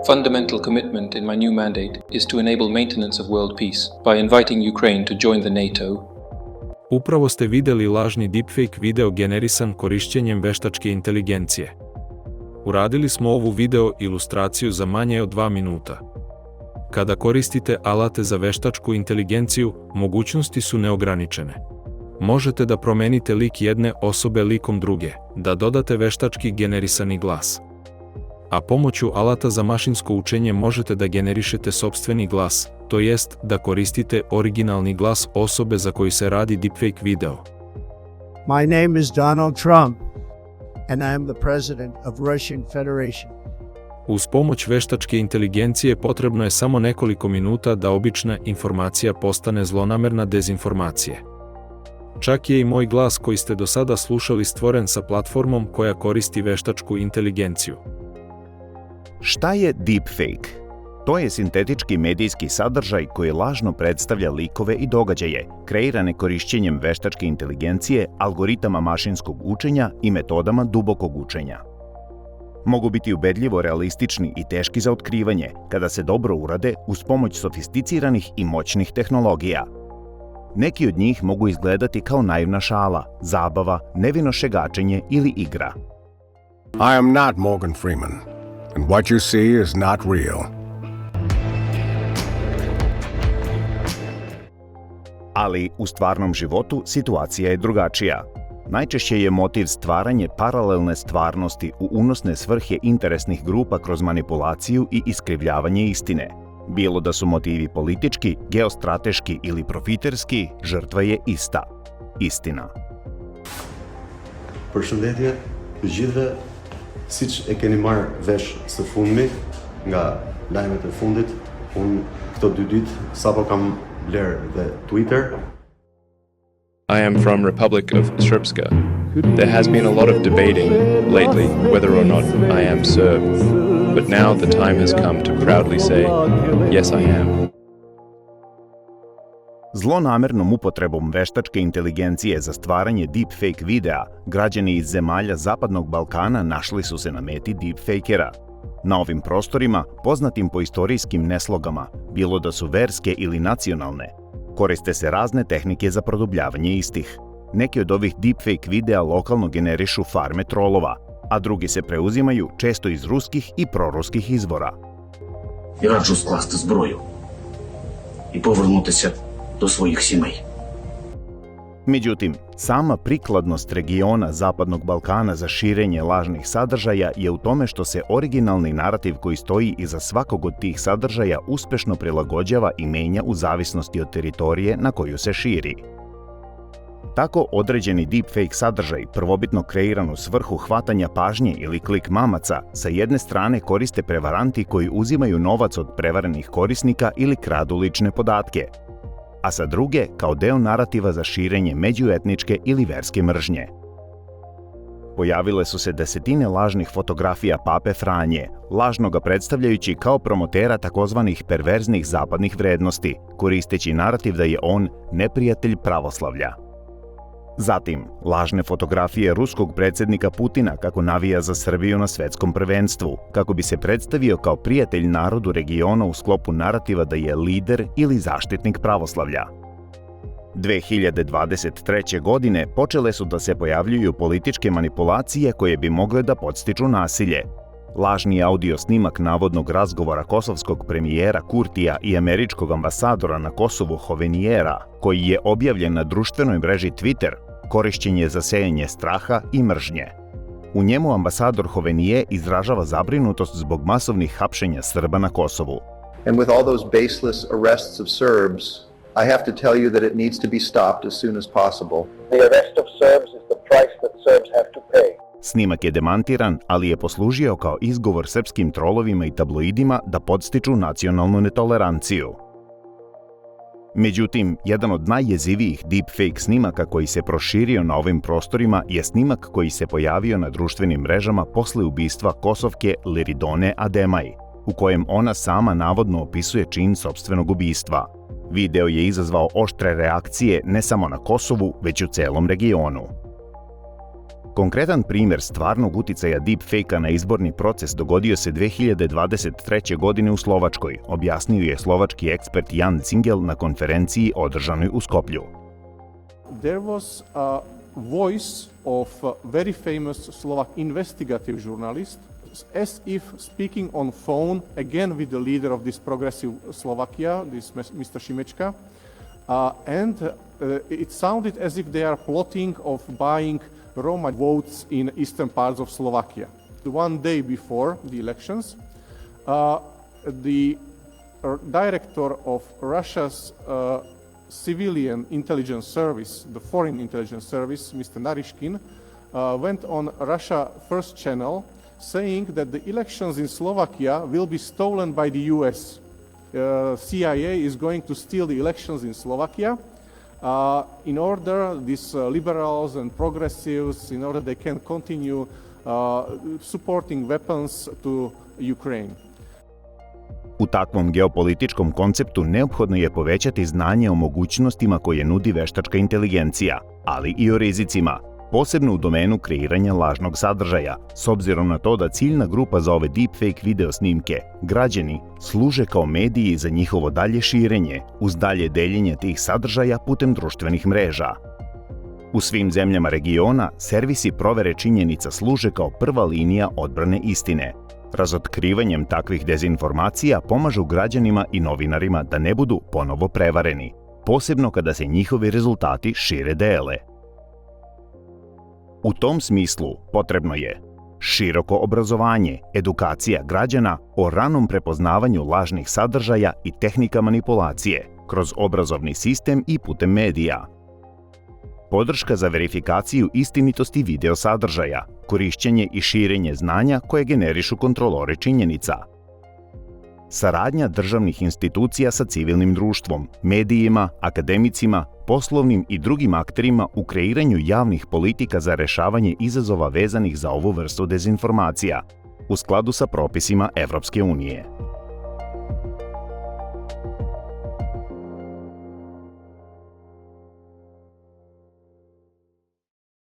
fundamental commitment in my new mandate is to enable maintenance of world peace by inviting Ukraine to join the NATO. Upravo ste videli lažni deepfake video generisan korišćenjem veštačke inteligencije. Uradili smo ovu video ilustraciju za manje od 2 minuta. Kada koristite alate za veštačku inteligenciju, mogućnosti su neograničene. Možete da promenite lik jedne osobe likom druge, da dodate veštački generisani glas. A pomoću alata za mašinsko učenje možete da generišete sopstveni glas, to jest da koristite originalni glas osobe za koju se radi deepfake video. My name is Donald Trump, and I am the president of Russian Federation. Uz pomoć veštačke inteligencije potrebno je samo nekoliko minuta da obična informacija postane zlonamerna dezinformacije. Čak je i moj glas koji ste do sada slušali stvoren sa platformom koja koristi veštačku inteligenciju. Šta je deepfake? To je sintetički medijski sadržaj koji lažno predstavlja likove i događaje, kreirane korišćenjem veštačke inteligencije, algoritama mašinskog učenja i metodama dubokog učenja. Mogu biti ubedljivo realistični i teški za otkrivanje kada se dobro urade uz pomoć sofisticiranih i moćnih tehnologija. Neki od njih mogu izgledati kao naivna šala, zabava, nevino šegačenje ili igra. I am not Morgan Freeman, and what you see is not real. Ali u stvarnom životu situacija je drugačija. Najčešće je motiv stvaranje paralelne stvarnosti u unosne svrhe interesnih grupa kroz manipulaciju i iskrivljavanje istine. Bilo da su motivi politički, geostrateški ili profiterski, žrtva je ista. Istina. Përshëndetje të gjithëve, siç e keni marrë vesh së fundmi nga lajmet e fundit, unë këto 2 ditë sapo kam bler dhe Twitter. I am from Republic of Srpska. There has been a lot of debating lately whether or not I am Serb, but now the time has come to proudly say, yes I am. Zlonamernom upotrebom veštačke inteligencije za stvaranje deepfake videa, građani iz zemalja Zapadnog Balkana našli su se na meti deepfakera. Na ovim prostorima, poznatim po istorijskim neslogama, bilo da su verske ili nacionalne, koriste se razne tehnike za produbljavanje istih. Neki od ovih deepfake videa lokalno generišu farme trolova, a drugi se preuzimaju često iz ruskih i proruskih izvora. І раджу скласти зброю і повернутися до своїх сімей. Međutim, sama prikladnost regiona Zapadnog Balkana za širenje lažnih sadržaja je u tome što se originalni narativ koji stoji iza svakog od tih sadržaja uspešno prilagođava i menja u zavisnosti od teritorije na koju se širi. Tako određeni deepfake sadržaj, prvobitno kreiran u svrhu hvatanja pažnje ili klik mamaca, sa jedne strane koriste prevaranti koji uzimaju novac od prevarenih korisnika ili kradu lične podatke, a sa druge kao deo narativa za širenje međuetničke ili verske mržnje. Pojavile su se desetine lažnih fotografija Pape Franje, lažno ga predstavljajući kao promotera takozvanih perverznih zapadnih vrednosti, koristeći narativ da je on neprijatelj pravoslavlja. Zatim, lažne fotografije ruskog predsjednika Putina kako navija za Srbiju na svetskom prvenstvu, kako bi se predstavio kao prijatelj narodu regiona u sklopu narativa da je lider ili zaštitnik pravoslavlja. 2023. godine počele su da se pojavljuju političke manipulacije koje bi mogle da podstiču nasilje. Lažni audio snimak navodnog razgovora kosovskog premijera Kurtija i američkog ambasadora na Kosovu Hoveniera, koji je objavljen na društvenoj mreži Twitter, korišćen je za sejanje straha i mržnje. U njemu ambasador Hovenier izražava zabrinutost zbog masovnih hapšenja Srba na Kosovu. And with all those baseless arrests of Serbs, I have to tell you that it needs to be stopped as soon as possible. The arrest of Serbs is the price that Serbs have to pay. Snimak je demantiran, ali je poslužio kao izgovor srpskim trolovima i tabloidima da podstiču nacionalnu netoleranciju. Međutim, jedan od najjezivijih deepfake snimaka koji se proširio na ovim prostorima je snimak koji se pojavio na društvenim mrežama posle ubistva Kosovke Liridone Ademaj, u kojem ona sama navodno opisuje čin sopstvenog ubistva. Video je izazvao oštre reakcije ne samo na Kosovu, već u celom regionu. Konkretan primjer stvarnog uticaja deepfake-a na izborni proces dogodio se 2023. godine u Slovačkoj, objasnio je slovački ekspert Jan Cingel na konferenciji održanoj u Skoplju. There was a voice of a very famous Slovak investigative journalist, as if speaking on phone again with the leader of this progressive Slovakia, this Mr. Šimečka, and it sounded as if they are plotting of buying Roma votes in eastern parts of Slovakia. One day before the elections, the director of Russia's civilian intelligence service, the foreign intelligence service, Mr. Narishkin, went on Russia First Channel saying that the elections in Slovakia will be stolen by the US. CIA is going to steal the elections in Slovakia in order these liberals and progressives, in order they can continue supporting weapons to Ukraine. U takvom geopolitičkom konceptu neophodno je povećati znanje o mogućnostima koje nudi veštačka inteligencija, ali i o rizicima, posebno u domenu kreiranja lažnog sadržaja, s obzirom na to da ciljna grupa za ove deepfake video snimke, građani, služe kao mediji za njihovo dalje širenje, uz dalje deljenje tih sadržaja putem društvenih mreža. U svim zemljama regiona, servisi provere činjenica služe kao prva linija odbrane istine. Razotkrivanjem takvih dezinformacija pomažu građanima i novinarima da ne budu ponovo prevareni, posebno kada se njihovi rezultati šire dele. U tom smislu potrebno je široko obrazovanje, edukacija građana o ranom prepoznavanju lažnih sadržaja i tehnika manipulacije kroz obrazovni sistem i putem medija. Podrška za verifikaciju istinitosti video sadržaja, korišćenje i širenje znanja koje generišu kontrolori činjenica. Saradnja državnih institucija sa civilnim društvom, medijima, akademicima, poslovnim i drugim akterima u kreiranju javnih politika za rešavanje izazova vezanih za ovu vrstu dezinformacija, u skladu sa propisima Evropske unije.